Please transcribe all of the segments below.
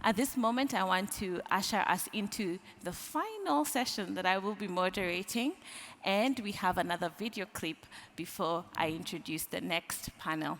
At this moment, I want to usher us into the final session that I will be moderating, and we have another video clip before I introduce the next panel.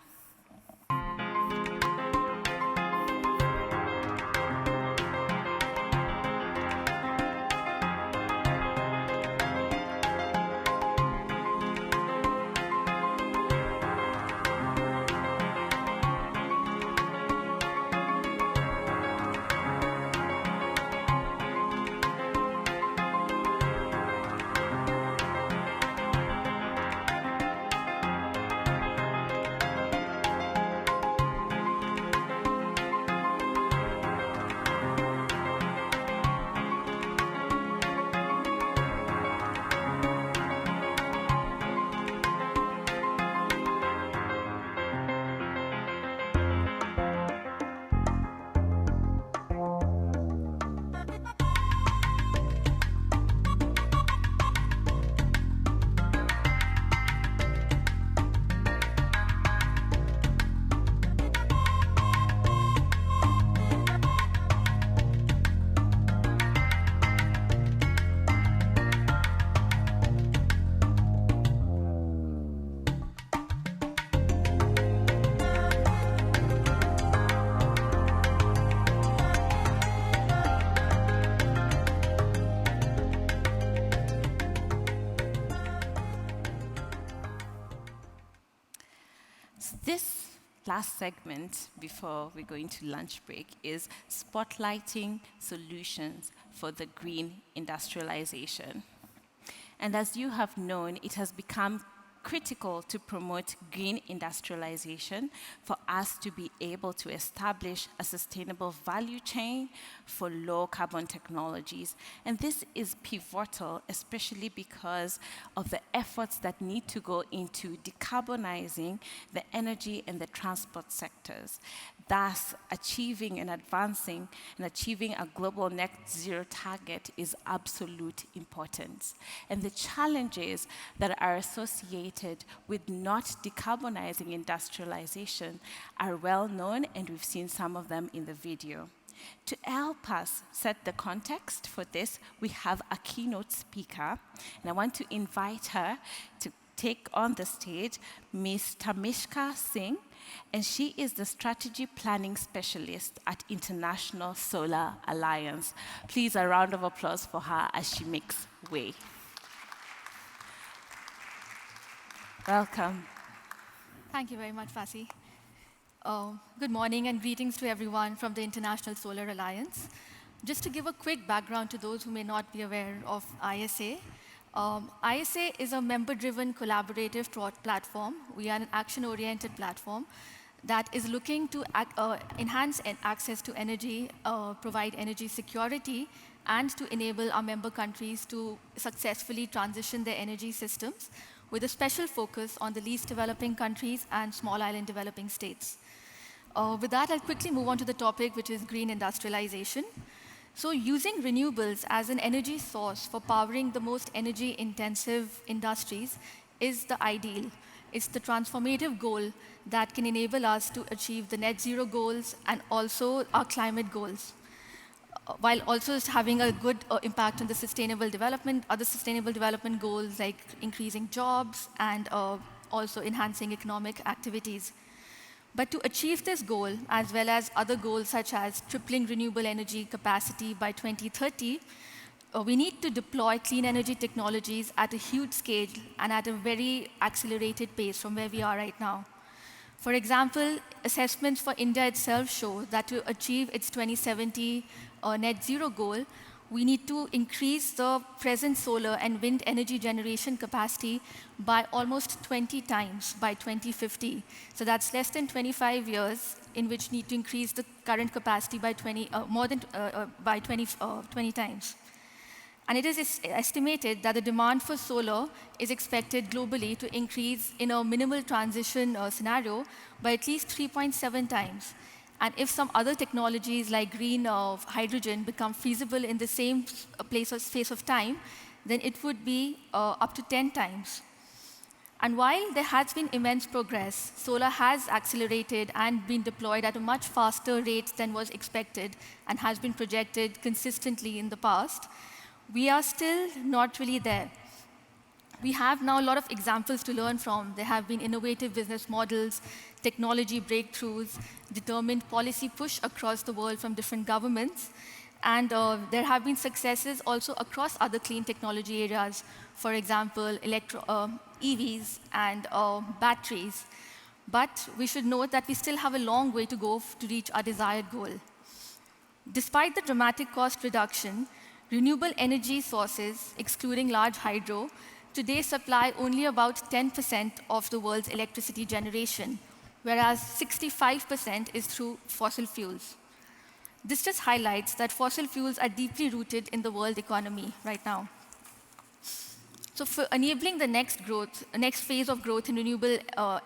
This last segment before we go into lunch break is spotlighting solutions for the green industrialization. And as you have known, it has become critical to promote green industrialization for us to be able to establish a sustainable value chain for low carbon technologies. And this is pivotal, especially because of the efforts that need to go into decarbonizing the energy and the transport sectors, thus achieving and advancing and achieving a global net zero target is absolute importance. And the challenges that are associated with not decarbonizing industrialization are well known, and we've seen some of them in the video. To help us set the context for this, we have a keynote speaker, and I want to invite her to take on the stage Ms. Tamishka Singh, and she is the Strategy Planning Specialist at International Solar Alliance. Please, a round of applause for her as she makes way. Welcome. Thank you very much, Fasi. Good morning and greetings to everyone from the International Solar Alliance. Just to give a quick background to those who may not be aware of ISA, ISA is a member-driven collaborative platform. We are an action-oriented platform that is looking to enhance access to energy, provide energy security, and to enable our member countries to successfully transition their energy systems with a special focus on the least developing countries and small island developing states. With that, I'll quickly move on to the topic, which is green industrialization. So using renewables as an energy source for powering the most energy-intensive industries is the ideal. It's the transformative goal that can enable us to achieve the net zero goals and also our climate goals, while also having a good impact on the sustainable development, other sustainable development goals like increasing jobs and also enhancing economic activities. But to achieve this goal, as well as other goals such as tripling renewable energy capacity by 2030, we need to deploy clean energy technologies at a huge scale and at a very accelerated pace from where we are right now. For example, assessments for India itself show that to achieve its 2070 net zero goal, we need to increase the present solar and wind energy generation capacity by almost 20 times by 2050. So that's less than 25 years in which need to increase the current capacity by 20 times. And it is estimated that the demand for solar is expected globally to increase in a minimal transition scenario by at least 3.7 times. And if some other technologies like green hydrogen become feasible in the same space of time, then it would be up to 10 times. And while there has been immense progress, solar has accelerated and been deployed at a much faster rate than was expected and has been projected consistently in the past, we are still not really there. We have now a lot of examples to learn from. There have been innovative business models, technology breakthroughs, determined policy push across the world from different governments, and there have been successes also across other clean technology areas, for example, EVs and batteries. But we should note that we still have a long way to go to reach our desired goal. Despite the dramatic cost reduction, renewable energy sources, excluding large hydro, today supply only about 10% of the world's electricity generation, whereas 65% is through fossil fuels. This just highlights that fossil fuels are deeply rooted in the world economy right now. So for enabling the next phase of growth in renewable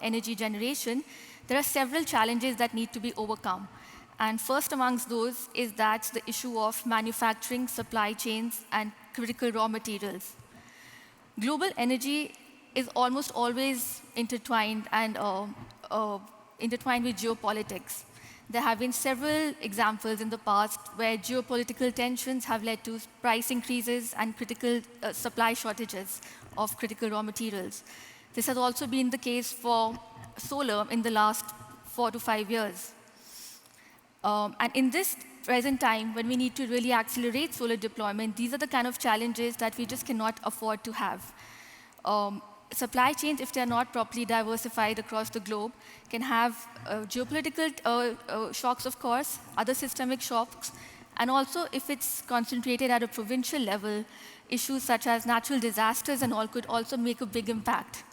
energy generation, there are several challenges that need to be overcome. And first amongst those is that the issue of manufacturing, supply chains, and critical raw materials. Global energy is almost always intertwined and intertwined with geopolitics. There have been several examples in the past where geopolitical tensions have led to price increases and critical supply shortages of critical raw materials. This has also been the case for solar in the last 4 to 5 years. And in this present time, when we need to really accelerate solar deployment, these are the kind of challenges that we just cannot afford to have. Supply chains, if they are not properly diversified across the globe, can have geopolitical shocks, of course, other systemic shocks, and also if it's concentrated at a provincial level, issues such as natural disasters and all could also make a big impact.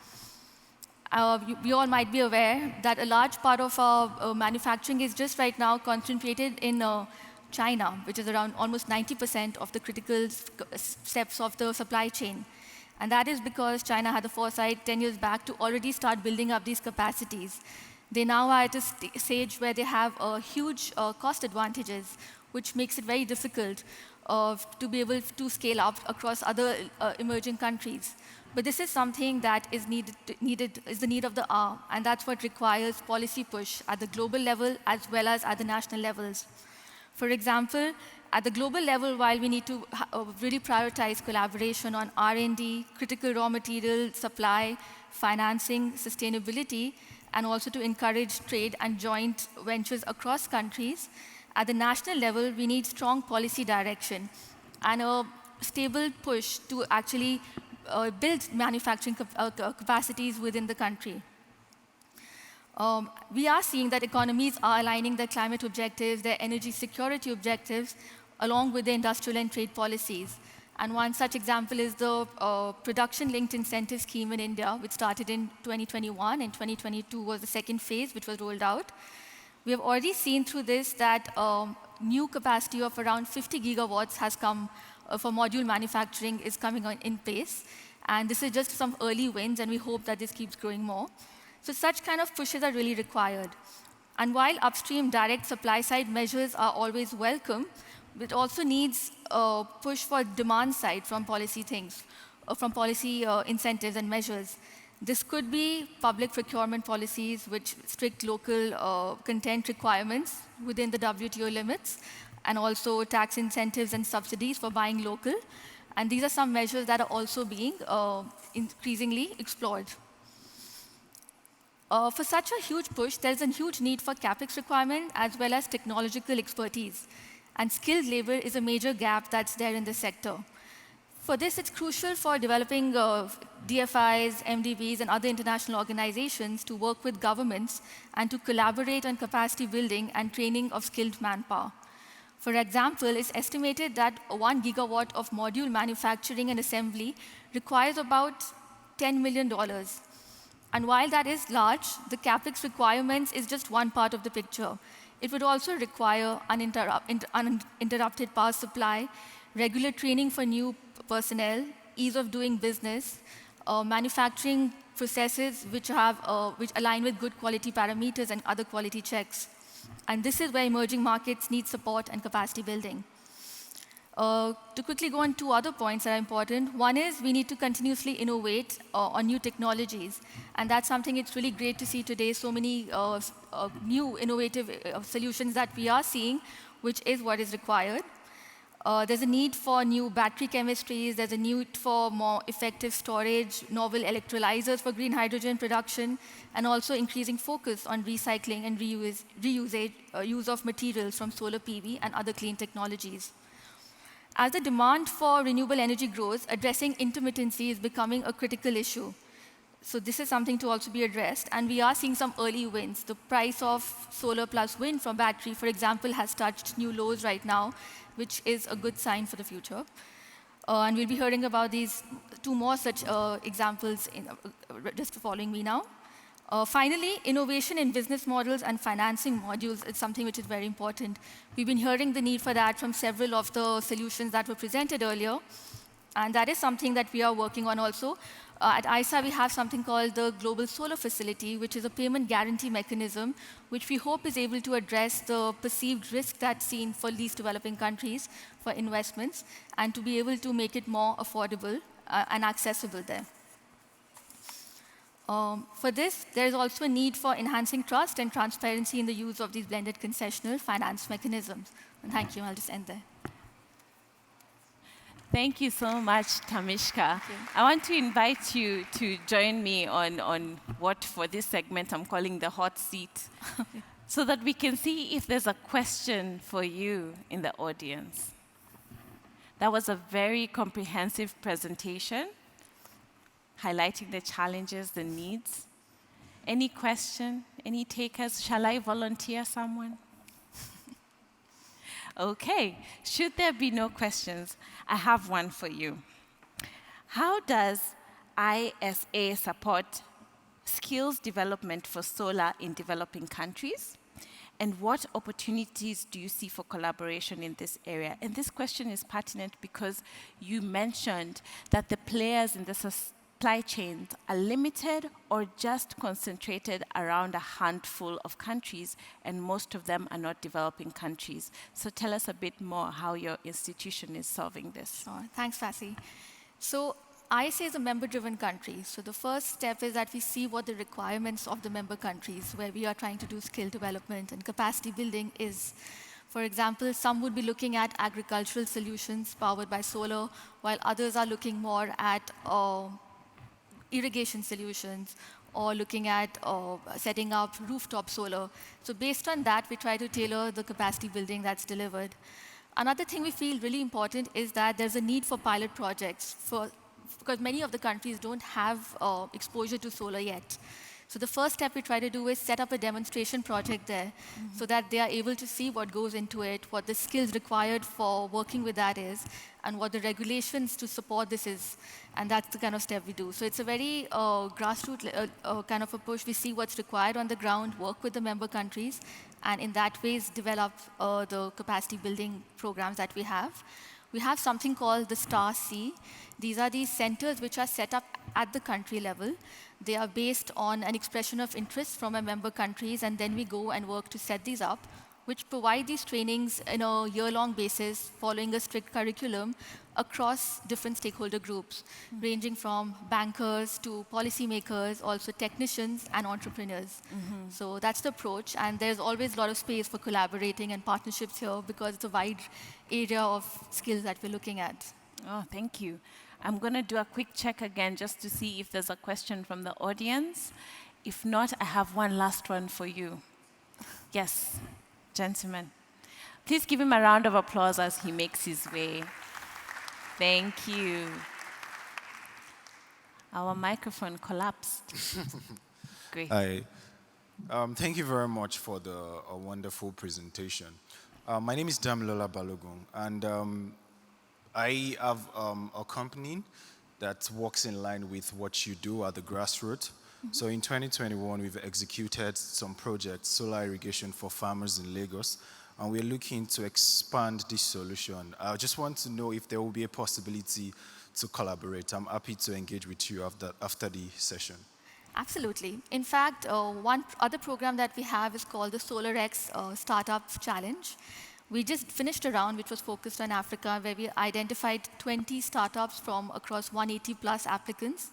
We all might be aware that a large part of our manufacturing is just right now concentrated in China, which is around almost 90% of the critical steps of the supply chain. And that is because China had the foresight 10 years back to already start building up these capacities. They now are at a stage where they have huge cost advantages, which makes it very difficult to be able to scale up across other emerging countries. But this is something that is the need of the hour, and that's what requires policy push at the global level as well as at the national levels. For example, at the global level, while we need to really prioritize collaboration on R&D, critical raw material supply, financing, sustainability, and also to encourage trade and joint ventures across countries, at the national level, we need strong policy direction and a stable push to actually build manufacturing capacities within the country. We are seeing that economies are aligning their climate objectives, their energy security objectives, along with the industrial and trade policies. And one such example is the production-linked incentive scheme in India, which started in 2021, and 2022 was the second phase, which was rolled out. We have already seen through this that new capacity of around 50 gigawatts has come for module manufacturing is coming on in place. And this is just some early wins, and we hope that this keeps growing more. So such kind of pushes are really required. And while upstream direct supply-side measures are always welcome, it also needs a push for demand side from policy incentives and measures. This could be public procurement policies which strict local content requirements within the WTO limits, and also tax incentives and subsidies for buying local. And these are some measures that are also being increasingly explored. For such a huge push, there's a huge need for CapEx requirement as well as technological expertise. And skilled labor is a major gap that's there in the sector. For this, it's crucial for developing DFIs, MDBs, and other international organizations to work with governments and to collaborate on capacity building and training of skilled manpower. For example, it's estimated that 1 gigawatt of module manufacturing and assembly requires about $10 million. And while that is large, the CapEx requirements is just one part of the picture. It would also require uninterrupted power supply, regular training for new personnel, ease of doing business, manufacturing processes which align with good quality parameters and other quality checks. And this is where emerging markets need support and capacity building. To quickly go on two other points that are important, one is we need to continuously innovate on new technologies. And that's something it's really great to see today, so many new innovative solutions that we are seeing, which is what is required. There's a need for new battery chemistries. There's a need for more effective storage, novel electrolyzers for green hydrogen production, and also increasing focus on recycling and use of materials from solar PV and other clean technologies. As the demand for renewable energy grows, addressing intermittency is becoming a critical issue. So this is something to also be addressed, and we are seeing some early wins. The price of solar plus wind from battery, for example, has touched new lows right now, which is a good sign for the future. And we'll be hearing about these two more such examples just following me now. Finally, innovation in business models and financing modules is something which is very important. We've been hearing the need for that from several of the solutions that were presented earlier, and that is something that we are working on also. At ISA, we have something called the Global Solar Facility, which is a payment guarantee mechanism, which we hope is able to address the perceived risk that's seen for least developing countries for investments, and to be able to make it more affordable and accessible there. For this, there is also a need for enhancing trust and transparency in the use of these blended concessional finance mechanisms. And thank you. I'll just end there. Thank you so much, Tamishka. I want to invite you to join me on what, for this segment, I'm calling the hot seat, so that we can see if there's a question for you in the audience. That was a very comprehensive presentation, highlighting the challenges, the needs. Any question? Any takers? Shall I volunteer someone? Okay, should there be no questions, I have one for you. How does ISA support skills development for solar in developing countries? And what opportunities do you see for collaboration in this area? And this question is pertinent because you mentioned that the players in the supply chains are limited or just concentrated around a handful of countries, and most of them are not developing countries. So tell us a bit more how your institution is solving this. Sure. Thanks, Fassi. So ISA is a member-driven country. So the first step is that we see what the requirements of the member countries, where we are trying to do skill development and capacity building is. For example, some would be looking at agricultural solutions powered by solar, while others are looking more at irrigation solutions, or looking at setting up rooftop solar. So based on that, we try to tailor the capacity building that's delivered. Another thing we feel really important is that there's a need for pilot projects, because many of the countries don't have exposure to solar yet. So the first step we try to do is set up a demonstration project there, so that they are able to see what goes into it, what the skills required for working with that is, and what the regulations to support this is. And that's the kind of step we do. So it's a very grassroots kind of a push. We see what's required on the ground, work with the member countries, and in that ways develop the capacity building programs that we have. We have something called the Star C. These are these centers which are set up at the country level. They are based on an expression of interest from our member countries, and then we go and work to set these up, which provide these trainings in a year-long basis, following a strict curriculum across different stakeholder groups, ranging from bankers to policymakers, also technicians and entrepreneurs. So that's the approach, and there's always a lot of space for collaborating and partnerships here, because it's a wide area of skills that we're looking at. Oh, thank you. I'm going to do a quick check again just to see if there's a question from the audience. If not, I have one last one for you. Yes, gentlemen. Please give him a round of applause as he makes his way. Thank you. Our microphone collapsed. Great. Hi. Thank you very much for the wonderful presentation. My name is Damilola Balogun, and I have a company that works in line with what you do at the grassroots. So in 2021, we've executed some projects, solar irrigation for farmers in Lagos, and we're looking to expand this solution. I just want to know if there will be a possibility to collaborate. I'm happy to engage with you after the session. Absolutely. In fact, one other program that we have is called the SolarX Startup Challenge, We just finished a round which was focused on Africa, where we identified 20 startups from across 180 plus applicants.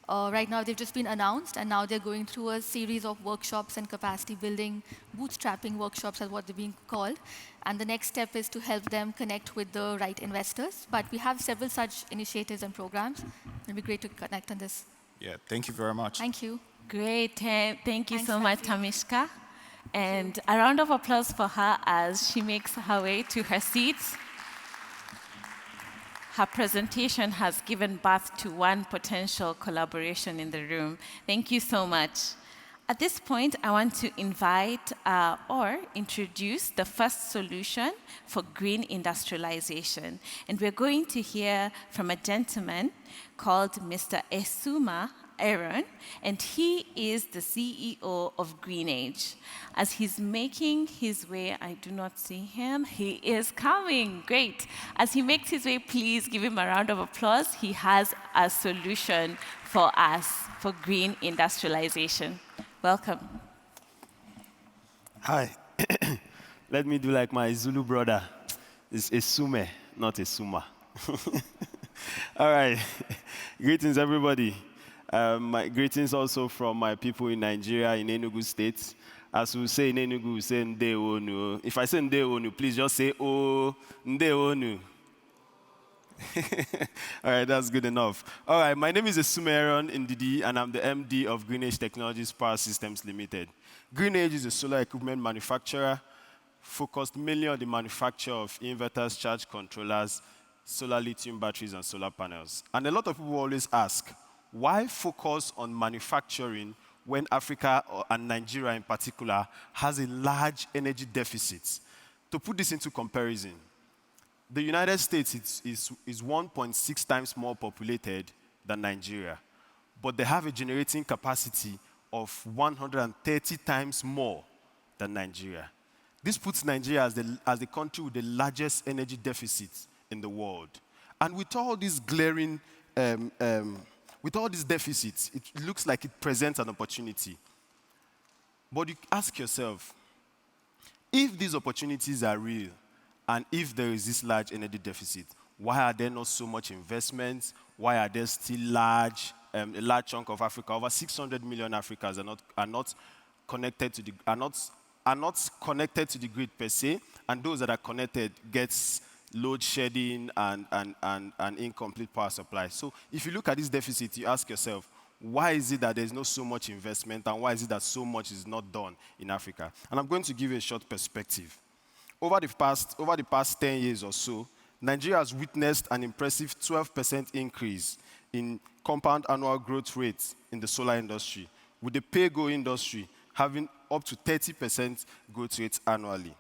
Right now, they've just been announced, and now they're going through a series of workshops and capacity building, bootstrapping workshops as what they're being called. And the next step is to help them connect with the right investors. But we have several such initiatives and programs. It'll be great to connect on this. Yeah, thank you very much. Thank you. Great. Thank you Thanks, so much, Nancy. Tamishka. And a round of applause for her as she makes her way to her seat. Her presentation has given birth to one potential collaboration in the room. Thank you so much. At this point, I want to invite or introduce the first solution for green industrialization. And we're going to hear from a gentleman called Mr. Esuma Aaron, and he is the CEO of GreenAge. As he's making his way, I do not see him. He is coming. Great. As he makes his way, please give him a round of applause. He has a solution for us for green industrialization. Welcome. Hi. Let me do like my Zulu brother. It's Esume, not Esuma. All right. Greetings, everybody. My greetings also from my people in Nigeria, in Enugu State. As we say in Enugu, we say Ndeonu. If I say Ndeonu, please just say Oh Ndeonu. All right, that's good enough. All right, my name is Esume Aaron Ndidi, and I'm the MD of GreenAge Technologies Power Systems Limited. GreenAge is a solar equipment manufacturer focused mainly on the manufacture of inverters, charge controllers, solar lithium batteries, and solar panels. And a lot of people always ask, why focus on manufacturing when Africa and Nigeria in particular has a large energy deficit? To put this into comparison, the United States is 1.6 times more populated than Nigeria, but they have a generating capacity of 130 times more than Nigeria. This puts Nigeria as the country with the largest energy deficit in the world. And with all these glaring with all these deficits, it looks like it presents an opportunity. But you ask yourself, if these opportunities are real, and if there is this large energy deficit, why are there not so much investments? Why are there still a large chunk of Africa, over 600 million Africans are not connected to the grid per se, and those that are connected gets load shedding and incomplete power supply. So if you look at this deficit, you ask yourself, why is it that there's not so much investment, and why is it that so much is not done in Africa? And I'm going to give you a short perspective. Over the past 10 years or so, Nigeria has witnessed an impressive 12% increase in compound annual growth rates in the solar industry, with the pay-go industry having up to 30% growth rates annually.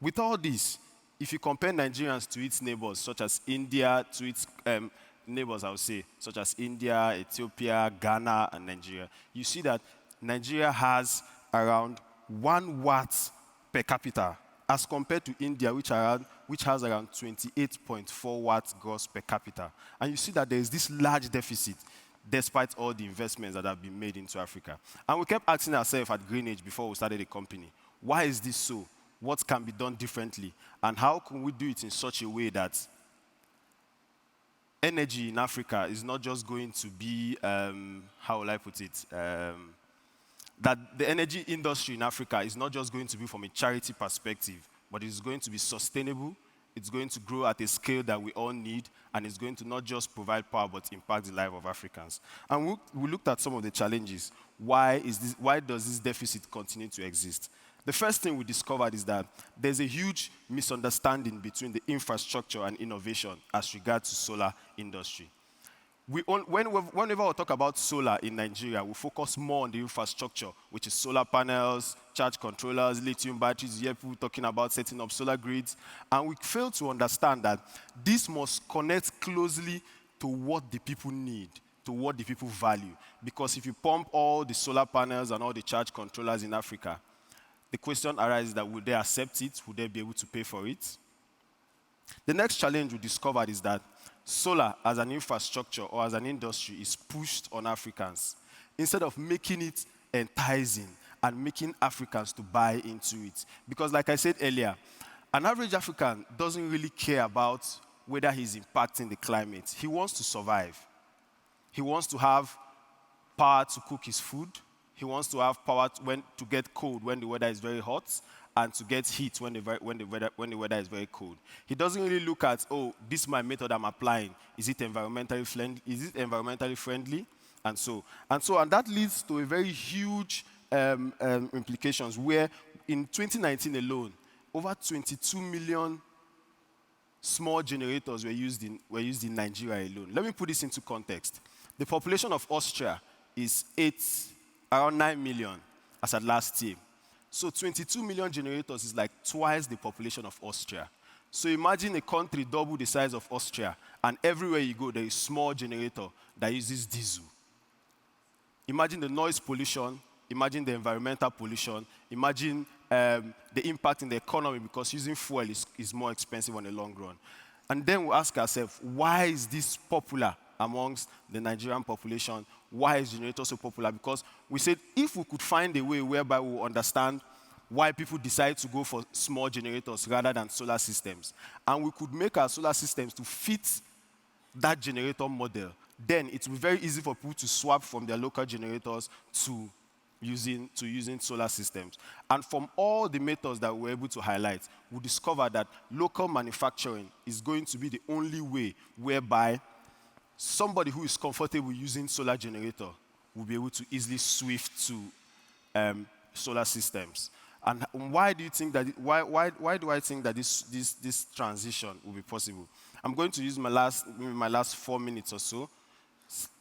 With all this, if you compare Nigerians to its neighbors, such as India, to its neighbors, I would say, such as India, Ethiopia, Ghana, and Nigeria, you see that Nigeria has around 1 watt per capita, as compared to India, which has around 28.4 watts gross per capita. And you see that there is this large deficit, despite all the investments that have been made into Africa. And we kept asking ourselves at GreenAge before we started the company, why is this so? What can be done differently? And how can we do it in such a way that energy in Africa is not just going to be, how will I put it, that the energy industry in Africa is not just going to be from a charity perspective, but it's going to be sustainable, it's going to grow at a scale that we all need, and it's going to not just provide power, but impact the life of Africans. And we looked at some of the challenges. Why does this deficit continue to exist? The first thing we discovered is that there's a huge misunderstanding between the infrastructure and innovation as regards to solar industry. Whenever we talk about solar in Nigeria, we focus more on the infrastructure, which is solar panels, charge controllers, lithium batteries. You hear people talking about setting up solar grids. And we fail to understand that this must connect closely to what the people need, to what the people value. Because if you pump all the solar panels and all the charge controllers in Africa, the question arises that would they accept it? Would they be able to pay for it? The next challenge we discovered is that solar as an infrastructure or as an industry is pushed on Africans instead of making it enticing and making Africans to buy into it. Because like I said earlier, An average African doesn't really care about whether he's impacting the climate. He wants to survive. He wants to have power to cook his food. He wants to have power to get cold when the weather is very hot, and to get heat when the weather is very cold. He doesn't really look at, oh, this is my method I'm applying. Is it environmentally friendly? And that leads to a very huge implications where in 2019 alone, over 22 million small generators were used in Nigeria alone. Let me put this into context. The population of Austria is around 9 million as at last year. So 22 million generators is like twice the population of Austria. So imagine a country double the size of Austria, and everywhere you go, there is a small generator that uses diesel. Imagine the noise pollution, imagine the environmental pollution, imagine the impact in the economy, because using fuel is more expensive on the long run. And then we ask ourselves, why is this popular amongst the Nigerian population? Why is generator so popular? Because we said if we could find a way whereby we understand why people decide to go for small generators rather than solar systems, and we could make our solar systems to fit that generator model, then it will be very easy for people to swap from their local generators to using solar systems. And from all the methods that we were able to highlight, we discovered that local manufacturing is going to be the only way whereby somebody who is comfortable using solar generator will be able to easily switch to solar systems. And why do you think that? Why do I think that this transition will be possible? I'm going to use my last 4 minutes or so.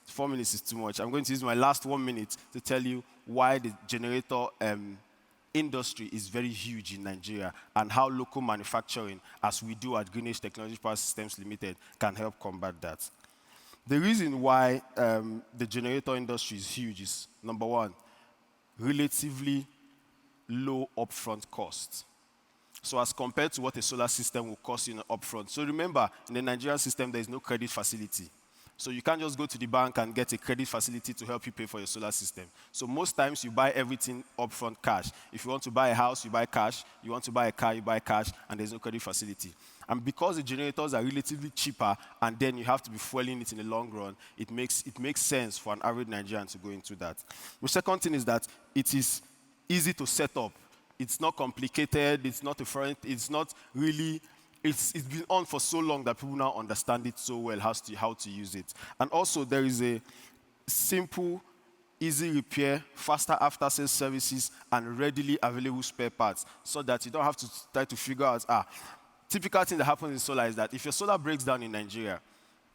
4 minutes is too much. I'm going to use my last 1 minute to tell you why the generator industry is very huge in Nigeria, and how local manufacturing, as we do at Greenage Technology Power Systems Limited, can help combat that. The reason why the generator industry is huge is, number one, relatively low upfront cost. So as compared to what a solar system will cost you upfront. So remember, in the Nigerian system, there is no credit facility. So you can't just go to the bank and get a credit facility to help you pay for your solar system. So most times you buy everything upfront cash. If you want to buy a house, you buy cash. You want to buy a car, you buy cash, and there's no credit facility. And because the generators are relatively cheaper, and then you have to be fueling it in the long run, it makes sense for an average Nigerian to go into that. The second thing is that it is easy to set up. It's not complicated. It's not really. It's been on for so long that people now understand it so well, how to use it. And also, there is a simple, easy repair, faster after-sales services, and readily available spare parts, so that you don't have to try to figure out, typical thing that happens in solar is that if your solar breaks down in Nigeria,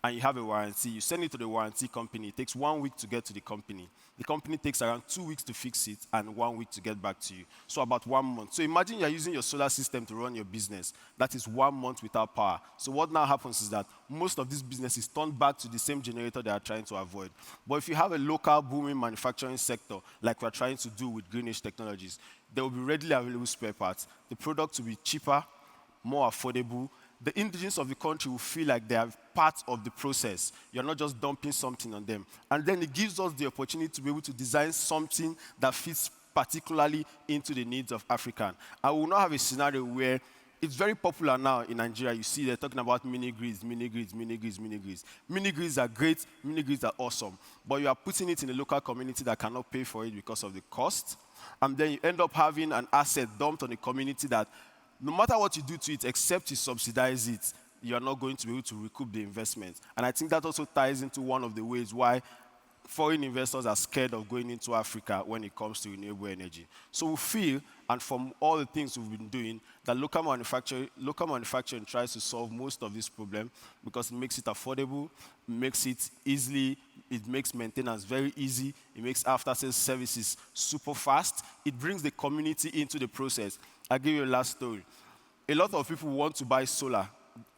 and you have a warranty, you send it to the warranty company. It takes 1 week to get to the company. The company takes around 2 weeks to fix it and 1 week to get back to you. So about 1 month. So imagine you're using your solar system to run your business. That is 1 month without power. So what now happens is that most of this business is turned back to the same generator they are trying to avoid. But if you have a local booming manufacturing sector, like we're trying to do with Greenage Technologies, there will be readily available spare parts. The product will be cheaper, more affordable. The indigenes of the country will feel like they are part of the process. You're not just dumping something on them. And then it gives us the opportunity to be able to design something that fits particularly into the needs of African. I will not have a scenario where it's very popular now in Nigeria. You see they're talking about mini-grids. Mini-grids are great. Mini-grids are awesome. But you are putting it in a local community that cannot pay for it because of the cost. And then you end up having an asset dumped on a community that no matter what you do to it, except you subsidize it, you are not going to be able to recoup the investment. And I think that also ties into one of the ways why foreign investors are scared of going into Africa when it comes to renewable energy. So we feel, and from all the things we've been doing, that local manufacturing tries to solve most of this problem because it makes it affordable, makes it easily, it makes maintenance very easy, it makes after-sales services super fast, it brings the community into the process. I'll give you a last story. A lot of people want to buy solar,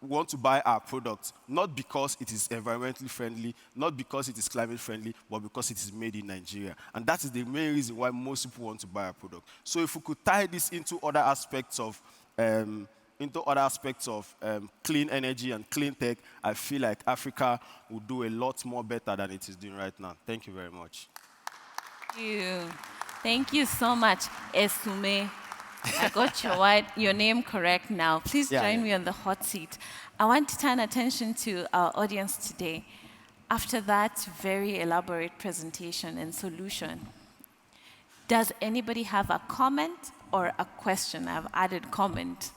want to buy our product, not because it is environmentally friendly, not because it is climate friendly, but because it is made in Nigeria. And that is the main reason why most people want to buy our product. So if we could tie this into other aspects of clean energy and clean tech, I feel like Africa will do a lot more better than it is doing right now. Thank you very much. Thank you. Thank you so much, Esume. I got your name correct now. Please join me on the hot seat. I want to turn attention to our audience today. After that very elaborate presentation and solution, does anybody have a comment or a question? I've added comment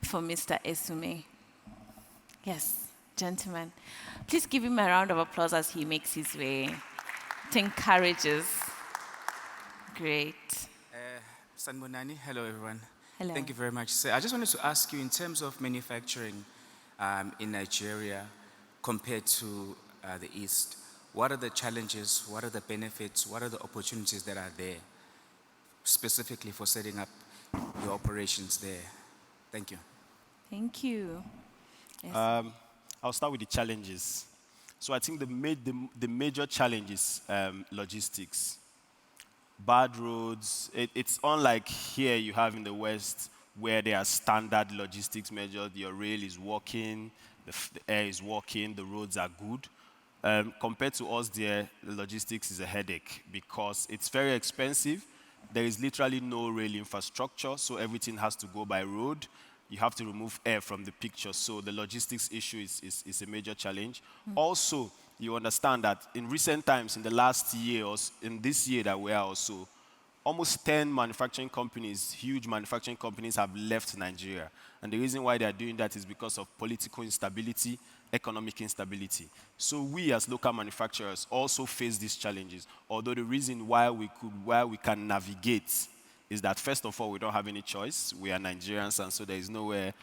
for Mr. Esume. Yes, gentlemen. Please give him a round of applause as he makes his way. It encourages. Great. Sanbonani, hello everyone. Hello. Thank you very much. So I just wanted to ask you, in terms of manufacturing in Nigeria compared to the East, what are the challenges, what are the benefits, what are the opportunities that are there, specifically for setting up your operations there? Thank you. Thank you. Yes. I'll start with the challenges. So I think the major challenge is logistics. Bad roads. It's unlike here you have in the West where there are standard logistics measures. Your rail is working, the air is working, the roads are good. Compared to us there, the logistics is a headache because it's very expensive. There is literally no rail infrastructure, so everything has to go by road. You have to remove air from the picture, so the logistics issue is a major challenge. Also, you understand that in recent times, in the last year, or in this year that we are also, almost 10 manufacturing companies, huge manufacturing companies have left Nigeria. And the reason why they are doing that is because of political instability, economic instability. So we as local manufacturers also face these challenges, although the reason why we can navigate is that first of all, we don't have any choice. We are Nigerians, and so there is nowhere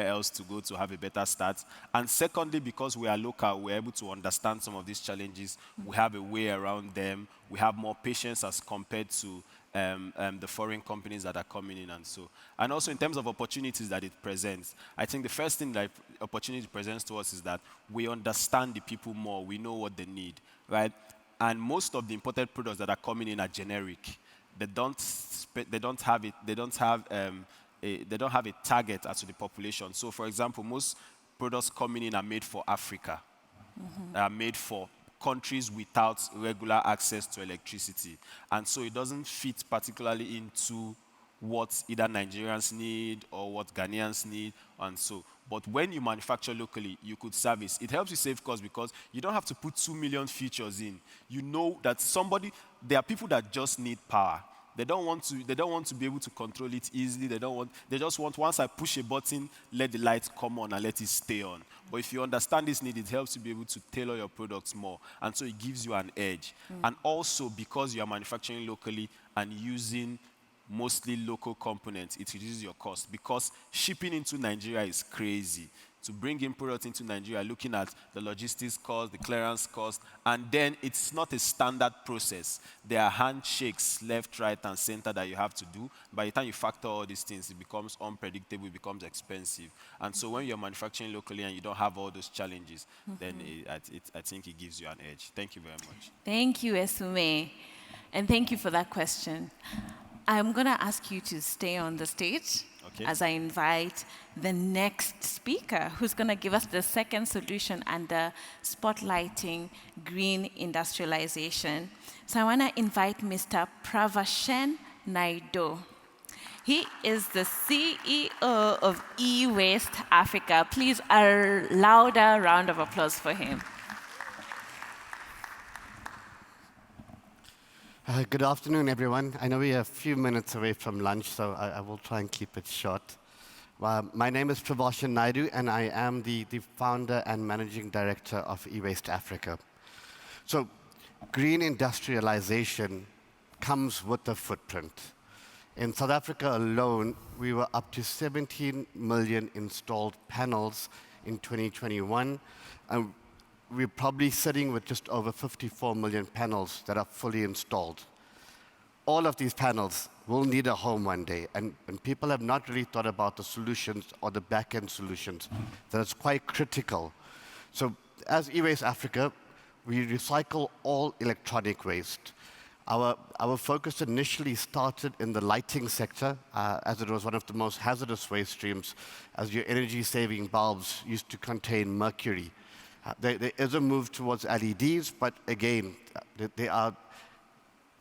else to go to have a better start. And secondly, because we are local, we're able to understand some of these challenges. We have a way around them. We have more patience as compared to the foreign companies that are coming in and so. And also in terms of opportunities that it presents, I think the first thing that opportunity presents to us is that we understand the people more. We know what they need, right? And most of the imported products that are coming in are generic. They don't have a target as to the population. So, for example, most products coming in are made for Africa, are made for countries without regular access to electricity, and so it doesn't fit particularly into what either Nigerians need or what Ghanaians need, and so. But when you manufacture locally, you could service. It helps you save costs because you don't have to put 2 million features in. You know that there are people that just need power. They don't want to be able to control it easily. They just want, once I push a button, let the light come on and let it stay on. But if you understand this need, it helps you be able to tailor your products more. And so it gives you an edge. And also because you are manufacturing locally and using mostly local components, it reduces your cost because shipping into Nigeria is crazy. To bring in products into Nigeria, looking at the logistics cost, the clearance cost, and then it's not a standard process. There are handshakes left, right, and center that you have to do. By the time you factor all these things, it becomes unpredictable, it becomes expensive. And so when you're manufacturing locally and you don't have all those challenges, then I think it gives you an edge. Thank you very much. Thank you, Esume. And thank you for that question. I'm going to ask you to stay on the stage as I invite the next speaker, who's going to give us the second solution under spotlighting green industrialization. So I want to invite Mr. Pravashen Naidu. He is the CEO of IVECF Africa. Please, a louder round of applause for him. Good afternoon, everyone. I know we are a few minutes away from lunch, so I will try and keep it short. My name is Pravashen Naidu, and I am the founder and managing director of IVECF Africa. So green industrialization comes with a footprint. In South Africa alone, we were up to 17 million installed panels in 2021. And we're probably sitting with just over 54 million panels that are fully installed. All of these panels will need a home one day, and people have not really thought about the solutions or the back-end solutions. That is quite critical. So as IVECF Africa, we recycle all electronic waste. Our focus initially started in the lighting sector, as it was one of the most hazardous waste streams, as your energy-saving bulbs used to contain mercury. There is a move towards LEDs, but again, they are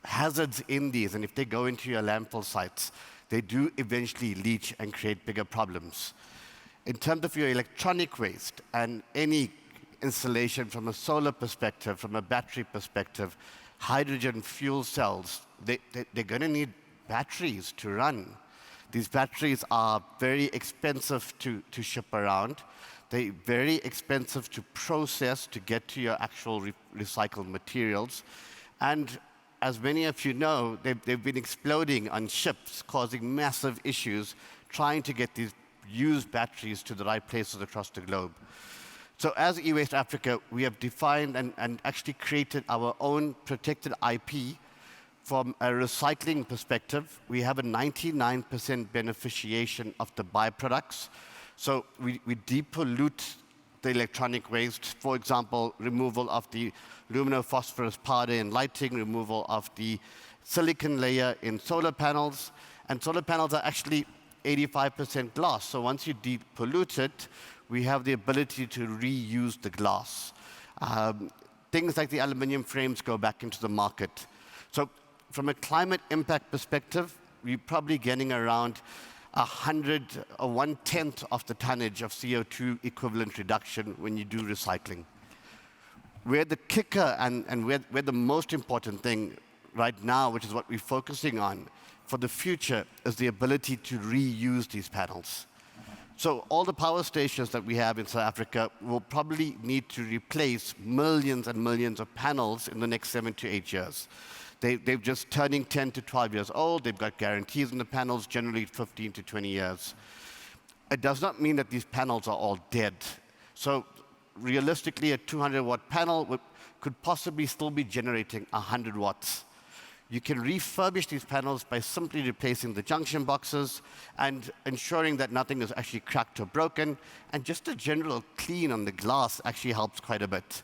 hazards in these, and if they go into your landfill sites, they do eventually leach and create bigger problems. In terms of your electronic waste and any installation from a solar perspective, from a battery perspective, hydrogen fuel cells, they're going to need batteries to run. These batteries are very expensive to ship around. They're very expensive to process to get to your actual recycled materials. And as many of you know, they've been exploding on ships, causing massive issues, trying to get these used batteries to the right places across the globe. So as eWaste Africa, we have defined and actually created our own protected IP. From a recycling perspective, we have a 99% beneficiation of the byproducts. So we depollute the electronic waste, for example, removal of the luminophosphorus powder in lighting, removal of the silicon layer in solar panels. And solar panels are actually 85% glass. So once you depollute it, we have the ability to reuse the glass. Things like the aluminum frames go back into the market. So from a climate impact perspective, we're probably getting around 100 or 1/10 of the tonnage of CO2 equivalent reduction when you do recycling. Where the kicker and where the most important thing right now, which is what we're focusing on for the future, is the ability to reuse these panels. So all the power stations that we have in South Africa will probably need to replace millions and millions of panels in the next 7 to 8 years. They're just turning 10 to 12 years old. They've got guarantees on the panels, generally 15 to 20 years. It does not mean that these panels are all dead. So realistically, a 200-watt panel could possibly still be generating 100 watts. You can refurbish these panels by simply replacing the junction boxes and ensuring that nothing is actually cracked or broken. And just a general clean on the glass actually helps quite a bit.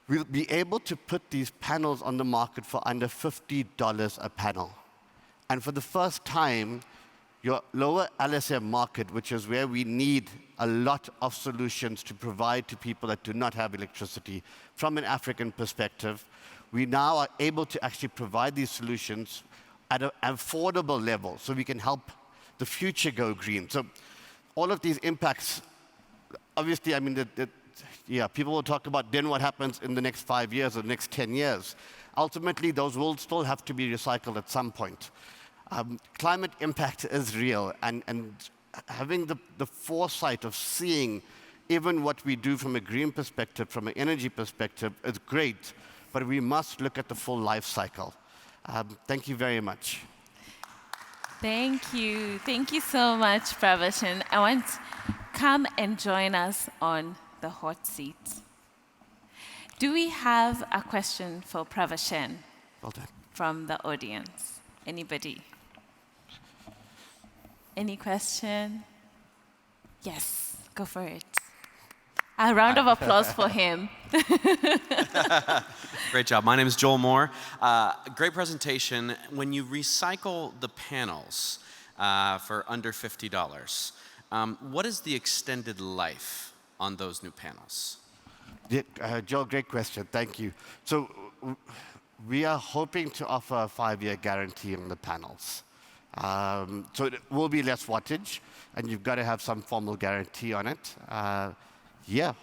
We'll be able to put these panels on the market for under $50 a panel. And for the first time, your lower LSM market, which is where we need a lot of solutions to provide to people that do not have electricity, from an African perspective, we now are able to actually provide these solutions at an affordable level so we can help the future go green. So all of these impacts, obviously, I mean, yeah, people will talk about then what happens in the next 5 years or the next 10 years. Ultimately, those will still have to be recycled at some point. Climate impact is real, and having the foresight of seeing even what we do from a green perspective, from an energy perspective, is great, but we must look at the full life cycle. Thank you very much. Thank you. Thank you so much, Pravashan. I want come and join us on the hot seat. Do we have a question for Pravashan Well done. from the audience? Anybody? Any question? Yes, go for it. A round of applause for him. Great job. My name is Joel Moore. Great presentation. When you recycle the panels for under $50, what is the extended life on those new panels? Yeah, Joel, great question. Thank you. So we are hoping to offer a 5-year guarantee on the panels. So it will be less wattage, and you've got to have some formal guarantee on it. Yeah,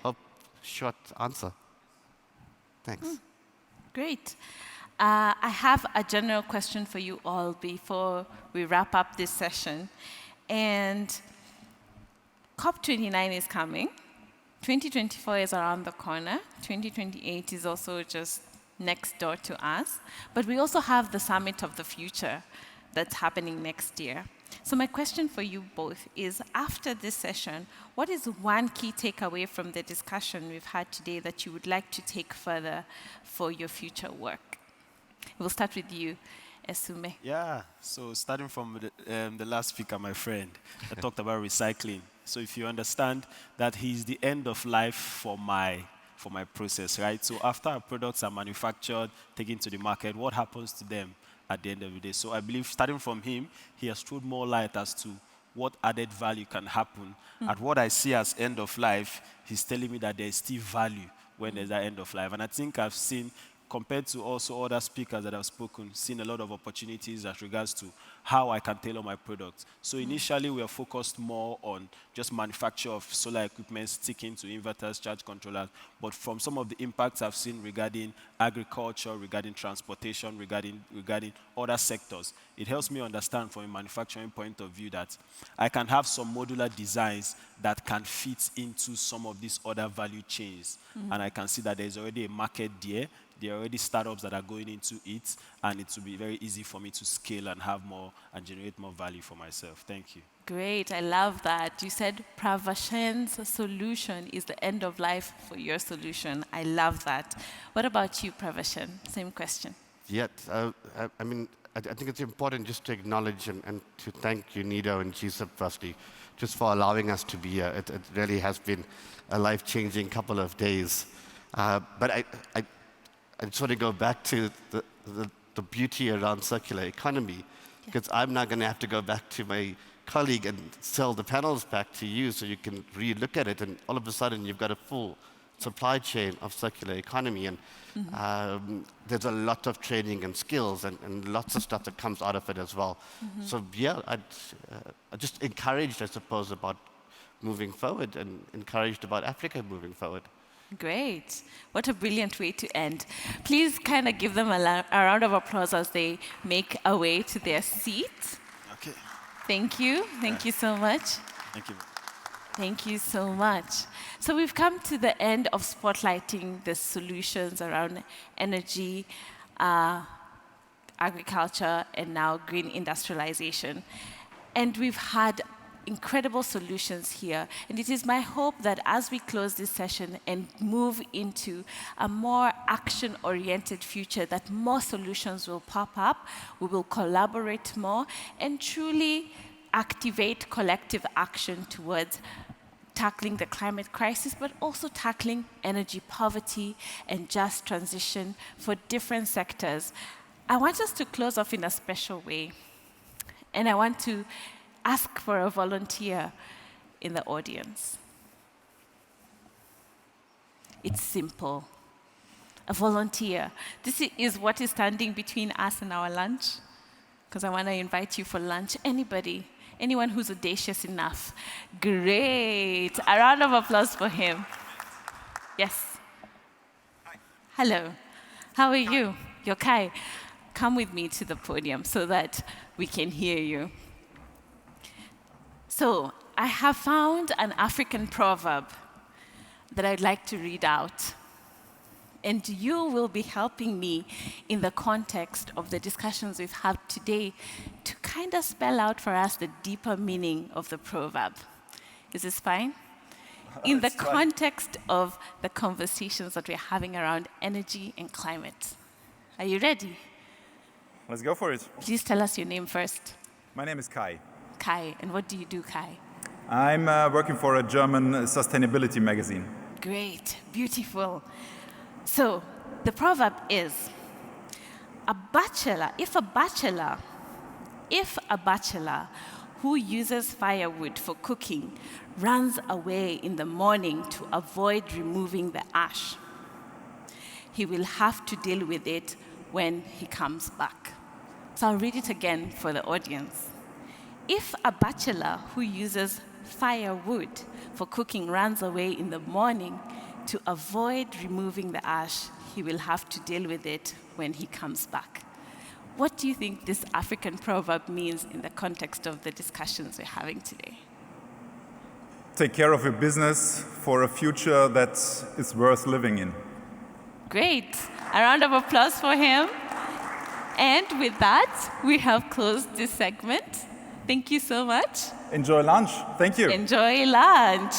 short answer. Thanks. Great. I have a general question for you all before we wrap up this session. And COP29 is coming. 2024 is around the corner. 2028 is also just next door to us. But we also have the Summit of the Future that's happening next year. So my question for you both is, after this session, what is one key takeaway from the discussion we've had today that you would like to take further for your future work? We'll start with you, Esume. Yeah, so starting from the last speaker, my friend, I talked about recycling. So if you understand that he's the end of life for my process, right? So after our products are manufactured, taken to the market, what happens to them at the end of the day? So I believe starting from him, he has thrown more light as to what added value can happen. At what I see as end of life, he's telling me that there is still value when there's that end of life. And I think I've seen compared to also other speakers that have spoken, seen a lot of opportunities as regards to how I can tailor my products. So initially, we are focused more on just manufacture of solar equipment, sticking to inverters, charge controllers. But from some of the impacts I've seen regarding agriculture, regarding transportation, regarding other sectors, it helps me understand from a manufacturing point of view that I can have some modular designs that can fit into some of these other value chains. And I can see that there's already a market there. There are already startups that are going into it, and it will be very easy for me to scale and have more and generate more value for myself. Thank you. Great, I love that. You said Pravashen's solution is the end of life for your solution. I love that. What about you, Pravashen? Same question. Yeah, I mean, I think it's important just to acknowledge and to thank you, Nido and GSIP, firstly, just for allowing us to be here. It really has been a life-changing couple of days. But I just want to go back to the beauty around circular economy, because I'm now going to have to go back to my colleague and sell the panels back to you so you can re-look at it, and all of a sudden you've got a full supply chain of circular economy, and there's a lot of training and skills and lots of stuff that comes out of it as well. So yeah, I just encouraged, I suppose, about moving forward and encouraged about Africa moving forward. Great. What a brilliant way to end. Please kind of give them a round of applause as they make a way to their seat. Okay. Thank you. Thank you so much. Thank you. Thank you so much. So we've come to the end of spotlighting the solutions around energy, agriculture, and now green industrialization. And we've had incredible solutions here. And it is my hope that as we close this session and move into a more action-oriented future, that more solutions will pop up, we will collaborate more, and truly activate collective action towards tackling the climate crisis, but also tackling energy poverty and just transition for different sectors. I want us to close off in a special way. And I want to ask for a volunteer in the audience. It's simple. A volunteer. This is what is standing between us and our lunch, because I want to invite you for lunch. Anybody? Anyone who's audacious enough? Great. A round of applause for him. Yes. Hi. Hello. How are you? You're Kai. Come with me to the podium so that we can hear you. So I have found an African proverb that I'd like to read out. And you will be helping me in the context of the discussions we've had today to kind of spell out for us the deeper meaning of the proverb. Is this fine? In the context of the conversations that we're having around energy and climate. Are you ready? Let's go for it. Please tell us your name first. My name is Kai. Kai. And what do you do, Kai? I'm working for a German sustainability magazine. Great. Beautiful. So the proverb is, if a bachelor who uses firewood for cooking runs away in the morning to avoid removing the ash, he will have to deal with it when he comes back. So I'll read it again for the audience. If a bachelor who uses firewood for cooking runs away in the morning to avoid removing the ash, he will have to deal with it when he comes back. What do you think this African proverb means in the context of the discussions we're having today? Take care of your business for a future that is worth living in. Great. A round of applause for him. And with that, we have closed this segment. Thank you so much. Enjoy lunch. Thank you. Enjoy lunch.